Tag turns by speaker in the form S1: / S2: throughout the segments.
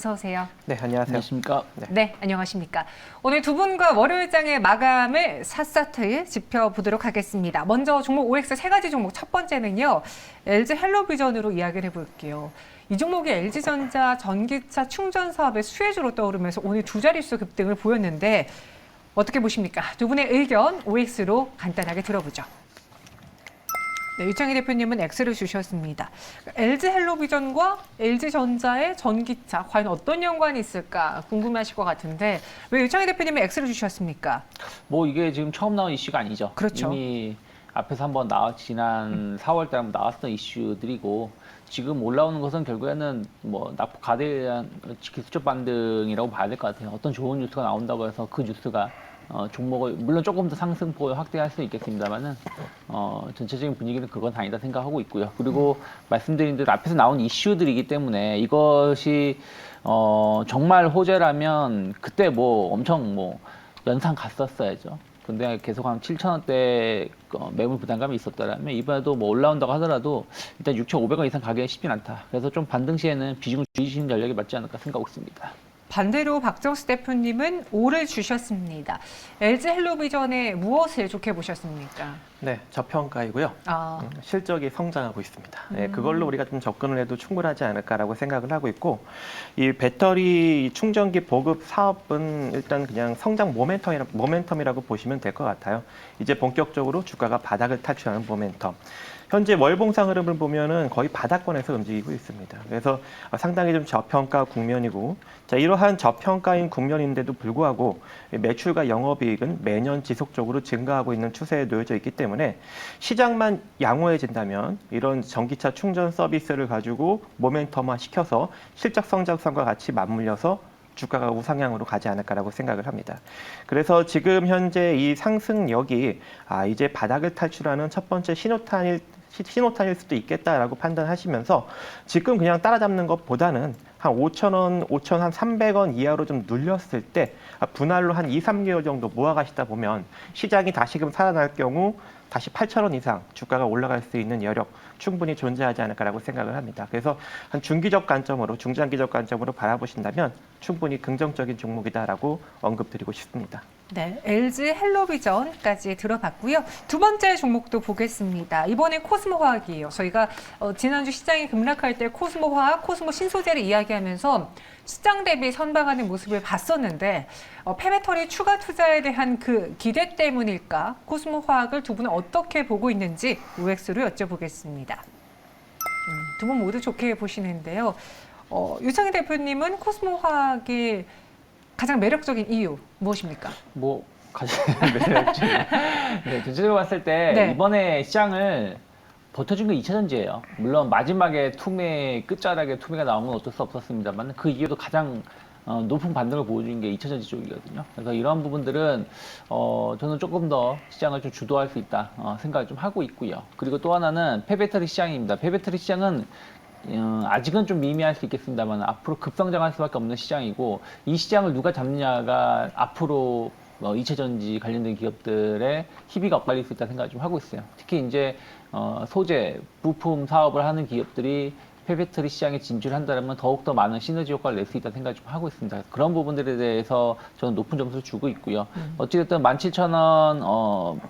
S1: 어서 오세요.
S2: 네, 안녕하세요.
S3: 안녕하십니까.
S1: 네, 안녕하십니까. 오늘 두 분과 월요일장의 마감을 샅샅이 짚어보도록 하겠습니다. 먼저 종목 OX 세 가지 종목 첫 번째는요. LG 헬로비전으로 이야기를 해볼게요. 이 종목이 LG전자 전기차 충전 사업의 수혜주로 떠오르면서 오늘 두 자릿수 급등을 보였는데 어떻게 보십니까? 두 분의 의견 OX로 간단하게 들어보죠. 네, 유창희 대표님은 X를 주셨습니다. LG 헬로비전과 LG전자의 전기차 과연 어떤 연관이 있을까 궁금해하실 것 같은데 왜 유창희 대표님은 X를 주셨습니까?
S3: 뭐 이게 지금 처음 나온 이슈가 아니죠.
S1: 그렇죠.
S3: 이미 앞에서 한번 지난 4월 달 한번 나왔던 이슈들이고 지금 올라오는 것은 결국에는 뭐 납품 가대에 대한 기술적 반등이라고 봐야 될 것 같아요. 어떤 좋은 뉴스가 나온다고 해서 그 뉴스가 종목을 물론 조금 더 상승폭을 확대할 수 있겠습니다만은 전체적인 분위기는 그건 아니다 생각하고 있고요. 그리고 말씀드린 대로 앞에서 나온 이슈들이기 때문에 이것이 정말 호재라면 그때 뭐 엄청 뭐 연상 갔었어야죠. 근데 계속 한 7,000원대 매물 부담감이 있었더라면 이번에도 뭐 올라온다고 하더라도 일단 6,500원 이상 가기는 쉽진 않다. 그래서 좀 반등 시에는 비중을 줄이시는 전략이 맞지 않을까 생각하고 있습니다.
S1: 반대로 박정수 대표님은 O를 주셨습니다. LG 헬로비전에 무엇을 좋게 보셨습니까?
S2: 네, 저평가이고요. 실적이 성장하고 있습니다. 네, 그걸로 우리가 좀 접근을 해도 충분하지 않을까라고 생각을 하고 있고, 이 배터리 충전기 보급 사업은 일단 그냥 성장 모멘텀이라고 보시면 될 것 같아요. 이제 본격적으로 주가가 바닥을 탈출하는 모멘텀. 현재 월봉상 흐름을 보면은 거의 바닥권에서 움직이고 있습니다. 그래서 상당히 좀 저평가 국면이고, 자, 이러한 저평가인 국면인데도 불구하고 매출과 영업이익은 매년 지속적으로 증가하고 있는 추세에 놓여져 있기 때문에 시장만 양호해진다면 이런 전기차 충전 서비스를 가지고 모멘텀화 시켜서 실적 성장성과 같이 맞물려서 주가가 우상향으로 가지 않을까라고 생각을 합니다. 그래서 지금 현재 이 상승력이 이제 바닥을 탈출하는 첫 번째 신호탄일 수도 있겠다라고 판단하시면서 지금 그냥 따라잡는 것보다는 한 5,000원, 5,300원 이하로 좀 눌렸을 때 분할로 한 2, 3개월 정도 모아가시다 보면 시장이 다시금 살아날 경우 다시 8,000원 이상 주가가 올라갈 수 있는 여력 충분히 존재하지 않을까라고 생각을 합니다. 그래서 한 중기적 관점으로, 중장기적 관점으로 바라보신다면 충분히 긍정적인 종목이다라고 언급드리고 싶습니다.
S1: 네, LG 헬로비전까지 들어봤고요. 두 번째 종목도 보겠습니다. 이번에 코스모화학이에요. 저희가 지난주 시장이 급락할 때 코스모화학, 코스모 신소재를 이야기하면서 시장 대비 선방하는 모습을 봤었는데 폐배터리 추가 투자에 대한 그 기대 때문일까? 코스모화학을 두 분은 어떻게 보고 있는지 OX로 여쭤보겠습니다. 두 분 모두 좋게 보시는데요. 유창희 대표님은 코스모화학의 가장 매력적인 이유 무엇입니까?
S3: 뭐 가장 매력적인 네, 전체적으로 봤을 때
S1: 네.
S3: 이번에 시장을 버텨준 게 2차전지예요. 물론 마지막에 끝자락에 투매가 나온 건 어쩔 수 없었습니다만 그 이후에도 가장 높은 반등을 보여준 게 2차전지 쪽이거든요. 그래서 이런 부분들은 저는 조금 더 시장을 좀 주도할 수 있다 생각을 좀 하고 있고요. 그리고 또 하나는 폐배터리 시장입니다. 폐배터리 시장은 아직은 좀 미미할 수 있겠습니다만 앞으로 급성장할 수밖에 없는 시장이고 이 시장을 누가 잡느냐가 앞으로 2차전지 관련된 기업들의 희비가 엇갈릴 수 있다 생각을 좀 하고 있어요. 특히 이제 소재, 부품 사업을 하는 기업들이 폐배터리 시장에 진출한다면 더욱더 많은 시너지 효과를 낼 수 있다 생각을 좀 하고 있습니다. 그런 부분들에 대해서 저는 높은 점수를 주고 있고요. 어찌됐든 17,000원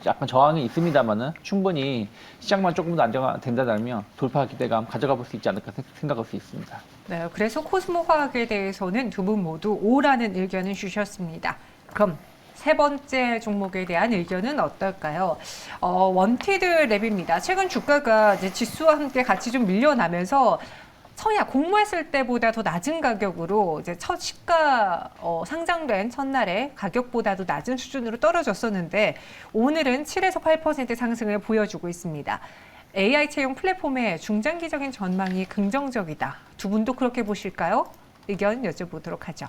S3: 약간 저항이 있습니다만은 충분히 시장만 조금 더 안정화된다면 돌파 기대감 가져가 볼 수 있지 않을까 생각할 수 있습니다.
S1: 네, 그래서 코스모화학에 대해서는 두 분 모두 O라는 의견을 주셨습니다. 그럼 세 번째 종목에 대한 의견은 어떨까요? 원티드 랩입니다. 최근 주가가 이제 지수와 함께 같이 좀 밀려나면서 청약 공모했을 때보다 더 낮은 가격으로 이제 첫 시가 상장된 첫날에 가격보다도 낮은 수준으로 떨어졌었는데 오늘은 7에서 8% 상승을 보여주고 있습니다. AI 채용 플랫폼의 중장기적인 전망이 긍정적이다. 두 분도 그렇게 보실까요? 의견 여쭤보도록 하죠.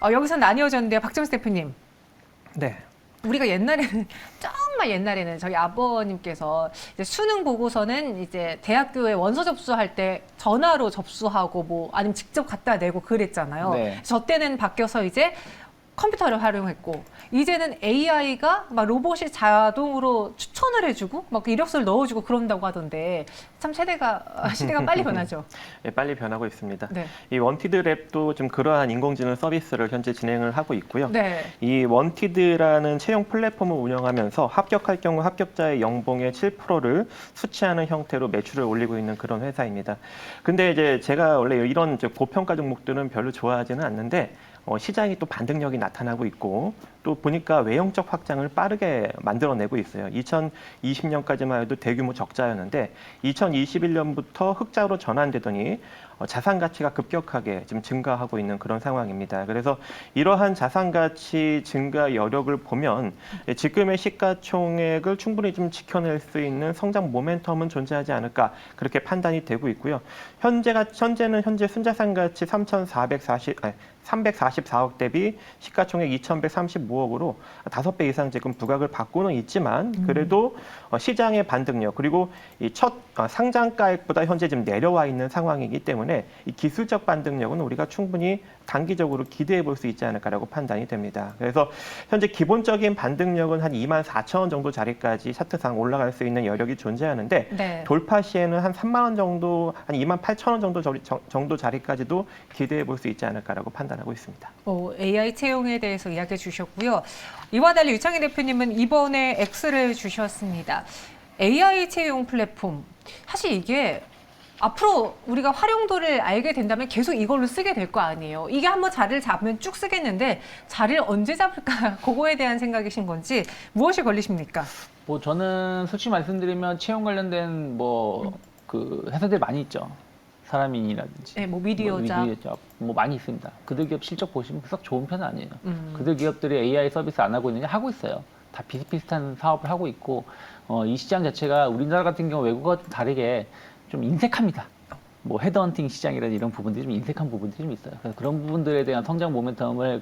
S1: 여기서 나뉘어졌는데요. 박정수 대표님.
S2: 네.
S1: 우리가 옛날에는 정말 옛날에는 저희 아버님께서 이제 수능 보고서는 이제 대학교에 원서 접수할 때 전화로 접수하고 뭐 아니면 직접 갖다 내고 그랬잖아요.
S3: 네.
S1: 저 때는 바뀌어서 이제 컴퓨터를 활용했고 이제는 AI가 막 로봇이 자동으로 추천을 해주고 막 이력서를 넣어주고 그런다고 하던데 참 시대가 빨리 변하죠.
S2: 네, 빨리 변하고 있습니다.
S1: 네.
S2: 이 원티드 랩도 좀 그러한 인공지능 서비스를 현재 진행을 하고 있고요.
S1: 네.
S2: 이 원티드라는 채용 플랫폼을 운영하면서 합격할 경우 합격자의 연봉의 7%를 수취하는 형태로 매출을 올리고 있는 그런 회사입니다. 근데 이제 제가 원래 이런 이제 고평가 종목들은 별로 좋아하지는 않는데 시장이 또 반등력이 나타나고 있고 또 보니까 외형적 확장을 빠르게 만들어내고 있어요. 2020년까지만 해도 대규모 적자였는데 2021년부터 흑자로 전환되더니 자산 가치가 급격하게 지금 증가하고 있는 그런 상황입니다. 그래서 이러한 자산 가치 증가 여력을 보면 지금의 시가총액을 충분히 좀 지켜낼 수 있는 성장 모멘텀은 존재하지 않을까 그렇게 판단이 되고 있고요. 현재는 순자산 가치 344억 대비 시가총액 2,135억으로 5배 이상 지금 부각을 받고는 있지만 그래도 시장의 반등력 그리고 이 첫 상장가액보다 현재 지금 내려와 있는 상황이기 때문에 이 기술적 반등력은 우리가 충분히 단기적으로 기대해 볼 수 있지 않을까라고 판단이 됩니다. 그래서 현재 기본적인 반등력은 한 24,000원 정도 자리까지 차트상 올라갈 수 있는 여력이 존재하는데
S1: 네.
S2: 돌파 시에는 한 3만 원 정도, 한 28,000원 정도 자리까지도 기대해 볼 수 있지 않을까라고 판단하고 있습니다.
S1: AI 채용에 대해서 이야기해 주셨고요. 이와 달리 유창희 대표님은 이번에 X를 주셨습니다. AI 채용 플랫폼. 사실 이게 앞으로 우리가 활용도를 알게 된다면 계속 이걸로 쓰게 될 거 아니에요. 이게 한번 자리를 잡으면 쭉 쓰겠는데 자리를 언제 잡을까? 그거에 대한 생각이신 건지 무엇이 걸리십니까?
S3: 뭐 저는 솔직히 말씀드리면 채용 관련된 그 회사들 많이 있죠. 사람인이라든지.
S1: 네, 뭐 미디어잡.
S3: 뭐 많이 있습니다. 그들 기업 실적 보시면 썩 좋은 편은 아니에요. 그들 기업들이 AI 서비스 안 하고 있느냐? 하고 있어요. 다 비슷비슷한 사업을 하고 있고 이 시장 자체가 우리나라 같은 경우 외국과 좀 다르게 좀 인색합니다. 뭐 헤드헌팅 시장이라든지 이런 부분들이 좀 인색한 부분들이 좀 있어요. 그래서 그런 부분들에 대한 성장 모멘텀을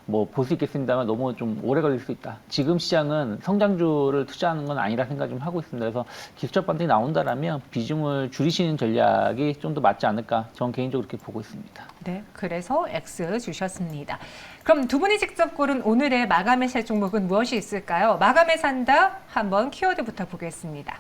S3: 뭐 볼 수 있겠습니다만 너무 좀 오래 걸릴 수 있다. 지금 시장은 성장주를 투자하는 건 아니라 생각 좀 하고 있습니다. 그래서 기술적 반등이 나온다라면 비중을 줄이시는 전략이 좀 더 맞지 않을까. 저는 개인적으로 그렇게 보고 있습니다.
S1: 네, 그래서 X 주셨습니다. 그럼 두 분이 직접 고른 오늘의 마감에 살 종목은 무엇이 있을까요? 마감에 산다 한번 키워드부터 보겠습니다.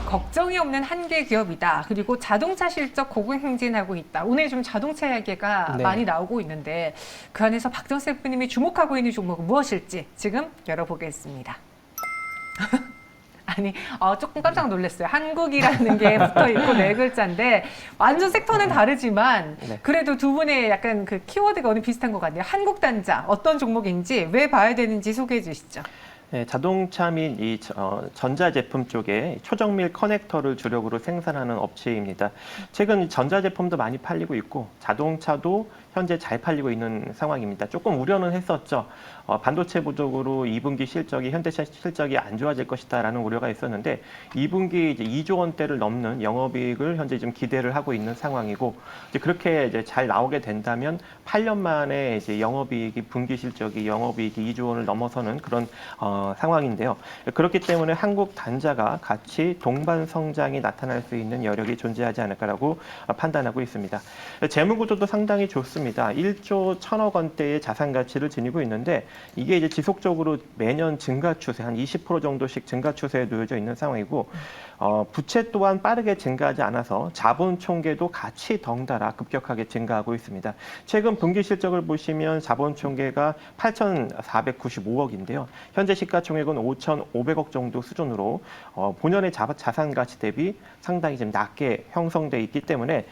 S1: 걱정이 없는 한계 기업이다. 그리고 자동차 실적 고공행진하고 있다. 오늘 좀 자동차 이야기가 많이 나오고 있는데 그 안에서 박정세 대표님이 주목하고 있는 종목은 무엇일지 지금 열어보겠습니다. 아니, 조금 깜짝 놀랐어요. 한국이라는 게 붙어 있고 네 글자인데 완전 sek터는 다르지만 그래도 두 분의 약간 그 키워드가 오늘 비슷한 것 같네요. 한국단자 어떤 종목인지 왜 봐야 되는지 소개해 주시죠.
S2: 네, 자동차 및 이 전자제품 쪽에 초정밀 커넥터를 주력으로 생산하는 업체입니다. 최근 전자제품도 많이 팔리고 있고 자동차도 현재 잘 팔리고 있는 상황입니다. 조금 우려는 했었죠. 반도체 부족으로 2분기 실적이 현대차 실적이 안 좋아질 것이다라는 우려가 있었는데 2분기 이제 2조 원대를 넘는 영업이익을 현재 좀 기대를 하고 있는 상황이고 이제 그렇게 이제 잘 나오게 된다면 8년 만에 이제 영업이익이 분기 실적이 영업이익이 2조 원을 넘어서는 그런 상황인데요. 그렇기 때문에 한국 단자가 같이 동반 성장이 나타날 수 있는 여력이 존재하지 않을까라고 판단하고 있습니다. 재무 구조도 상당히 좋습니다. 1조 1,000억 원대의 자산 가치를 지니고 있는데 이게 이제 지속적으로 매년 증가 추세 한 20% 정도씩 증가 추세에 놓여져 있는 상황이고 부채 또한 빠르게 증가하지 않아서 자본 총계도 같이 덩달아 급격하게 증가하고 있습니다. 최근 분기 실적을 보시면 자본 총계가 8,495억인데요. 현재 시가총액은 5,500억 정도 수준으로 본연의 자산 가치 대비 상당히 좀 낮게 형성돼 있기 때문에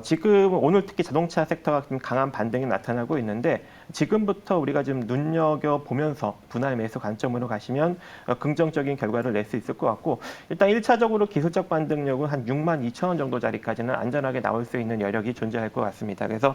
S2: 지금 오늘 특히 자동차 섹터가 좀 강한 반등이 나타나고 있는데 지금부터 우리가 좀 눈여겨보면서 분할 매수 관점으로 가시면 긍정적인 결과를 낼 수 있을 것 같고 일단 1차적으로 기술적 반등력은 한 62,000원 정도 자리까지는 안전하게 나올 수 있는 여력이 존재할 것 같습니다. 그래서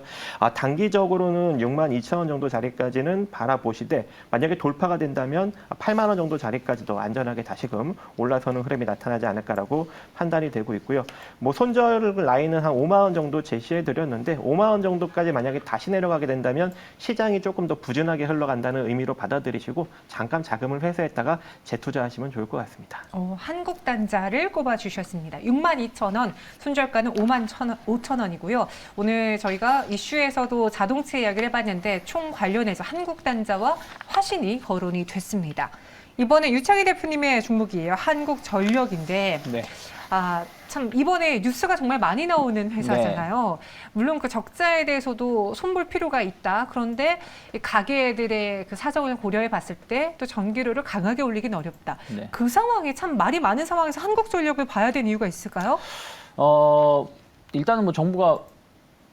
S2: 단기적으로는 62,000원 정도 자리까지는 바라보시되 만약에 돌파가 된다면 8만 원 정도 자리까지도 안전하게 다시금 올라서는 흐름이 나타나지 않을까라고 판단이 되고 있고요. 뭐 손절 라인은 한 5만 원 정도 제시해 드렸는데 5만 원 정도까지 만약에 다시 내려가게 된다면 시장 시장이 조금 더 부진하게 흘러간다는 의미로 받아들이시고 잠깐 자금을 회수했다가 재투자하시면 좋을 것 같습니다.
S1: 한국단자를 꼽아주셨습니다. 62,000원, 손절가는 55,000원이고요. 오늘 저희가 이슈에서도 자동차 이야기를 해봤는데 총 관련해서 한국단자와 화신이 거론이 됐습니다. 이번에 유창희 대표님의 종목이에요. 한국전력인데
S3: 네.
S1: 참 이번에 뉴스가 정말 많이 나오는 회사잖아요. 물론 그 적자에 대해서도 손볼 필요가 있다. 그런데 이 가게들의 그 사정을 고려해 봤을 때 또 전기료를 강하게 올리긴 어렵다.
S3: 네.
S1: 그 상황이 참 말이 많은 상황에서 한국전력을 봐야 되는 이유가 있을까요?
S3: 일단은 뭐 정부가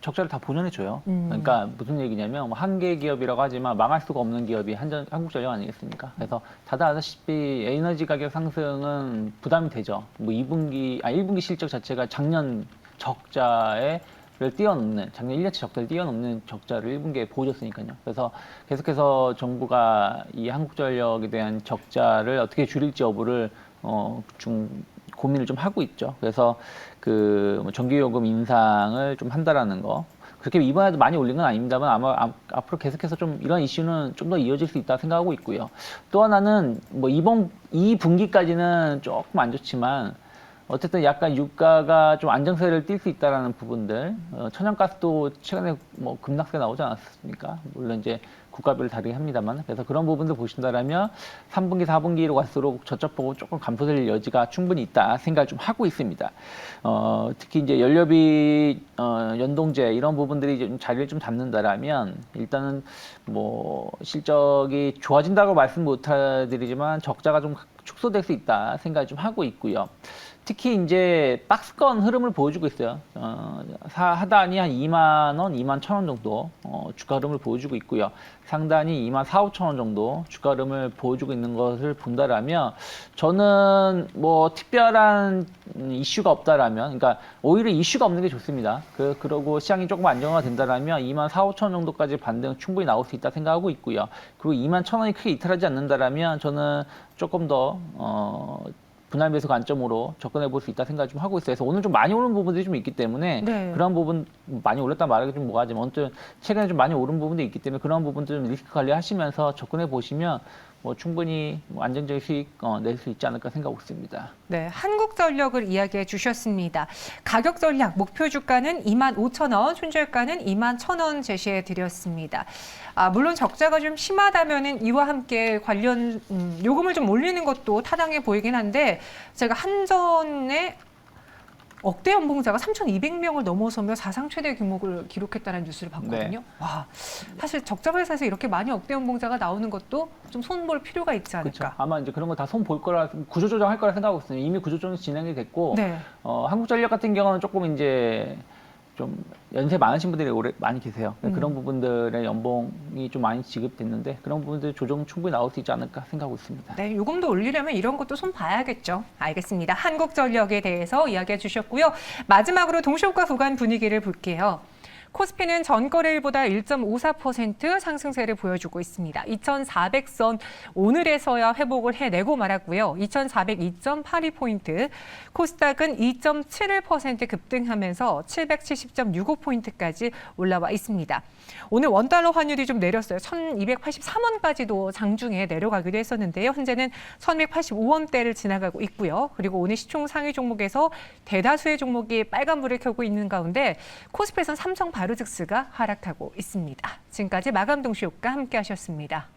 S3: 적자를 다 보전해줘요.
S1: 음.
S3: 그러니까 무슨 얘기냐면 뭐 한 개 기업이라고 하지만 망할 수가 없는 기업이 한국전력 아니겠습니까? 그래서 다들 아시다시피 에너지 가격 상승은 부담이 되죠. 뭐 1분기 실적 자체가 작년 적자를 뛰어넘는, 작년 1년치 적자를 뛰어넘는 적자를 1분기에 보여줬으니까요. 그래서 계속해서 정부가 이 한국전력에 대한 적자를 어떻게 줄일지 여부를 좀 고민을 좀 하고 있죠. 그래서 그 전기요금 인상을 좀 한다라는 거. 그렇게 이번에도 많이 올린 건 아닙니다만 아마 앞으로 계속해서 좀 이런 이슈는 좀 더 이어질 수 있다 생각하고 있고요. 또 하나는 뭐 이 분기까지는 조금 안 좋지만 어쨌든 약간 유가가 좀 안정세를 띌 수 있다라는 부분들, 천연가스도 최근에 뭐 급락세 나오지 않았습니까? 물론 이제 국가별로 다르게 합니다만, 그래서 그런 부분들 보신다라면 3분기, 4분기로 갈수록 저쪽 보고 조금 감소될 여지가 충분히 있다 생각을 좀 하고 있습니다. 특히 이제 연료비, 연동제 이런 부분들이 좀 자리를 좀 잡는다라면 일단은 뭐 실적이 좋아진다고 말씀 못 드리지만 적자가 좀 축소될 수 있다 생각을 좀 하고 있고요. 특히 이제 박스권 흐름을 보여주고 있어요. 하단이 한 2만 원, 2만 1,000원 정도 주가 흐름을 보여주고 있고요. 상단이 2만 4, 5,000원 정도 주가 흐름을 보여주고 있는 것을 본다라면 저는 뭐 특별한 이슈가 없다라면, 그러니까 오히려 이슈가 없는 게 좋습니다. 그러고 시장이 조금 안정화가 된다라면 2만 4, 5,000원 정도까지 반등은 충분히 나올 수 있다 생각하고 있고요. 그리고 2만 1,000원이 크게 이탈하지 않는다라면 저는 조금 더 분할 매수 관점으로 접근해 볼 수 있다 생각 좀 하고 있어요. 그래서 오늘 좀 많이 오른 부분들이 좀 있기 때문에
S1: 네.
S3: 그런 부분 많이 올랐다 말하기 좀 뭐하지만 아무튼 최근에 좀 많이 오른 부분도 있기 때문에 그런 부분들 좀 리스크 관리하시면서 접근해 보시면 뭐 충분히 안정적인 수익 낼 수 있지 않을까 생각하고 있습니다.
S1: 네, 한국전력을 이야기해 주셨습니다. 가격 전략 목표 주가는 25,000원, 손절가는 21,000원 제시해 드렸습니다. 물론 적자가 좀 심하다면은 이와 함께 관련 요금을 좀 올리는 것도 타당해 보이긴 한데 제가 한전에 억대 연봉자가 3,200명을 넘어서며 사상 최대 규모를 기록했다는 뉴스를 봤거든요.
S3: 네.
S1: 와, 사실 적자 회사에서 이렇게 많이 억대 연봉자가 나오는 것도 좀 손볼 필요가 있지 않을까.
S3: 그렇죠. 아마 이제 그런 거 다 손 볼 거라 구조조정할 거라 생각하고 있어요. 이미 구조조정 진행이 됐고
S1: 네.
S3: 한국전력 같은 경우는 조금 이제 좀 연세 많으신 분들이 많이 계세요. 그런 부분들의 연봉이 좀 많이 지급됐는데 그런 부분들 조정 충분히 나올 수 있지 않을까 생각하고 있습니다.
S1: 네, 요금도 올리려면 이런 것도 손 봐야겠죠. 알겠습니다. 한국전력에 대해서 이야기해 주셨고요. 마지막으로 동시효과 구간 분위기를 볼게요. 코스피는 전거래일보다 1.54% 상승세를 보여주고 있습니다. 2,400선 오늘에서야 회복을 해내고 말았고요. 2,402.82포인트, 코스닥은 2.71% 급등하면서 770.65포인트까지 올라와 있습니다. 오늘 원달러 환율이 좀 내렸어요. 1,283원까지도 장중에 내려가기도 했었는데요. 현재는 1,185원대를 지나가고 있고요. 그리고 오늘 시총 상위 종목에서 대다수의 종목이 빨간불을 켜고 있는 가운데 코스피에서는 삼성 바이오로직스가 하락하고 있습니다. 지금까지 마감 동시효과 함께 하셨습니다.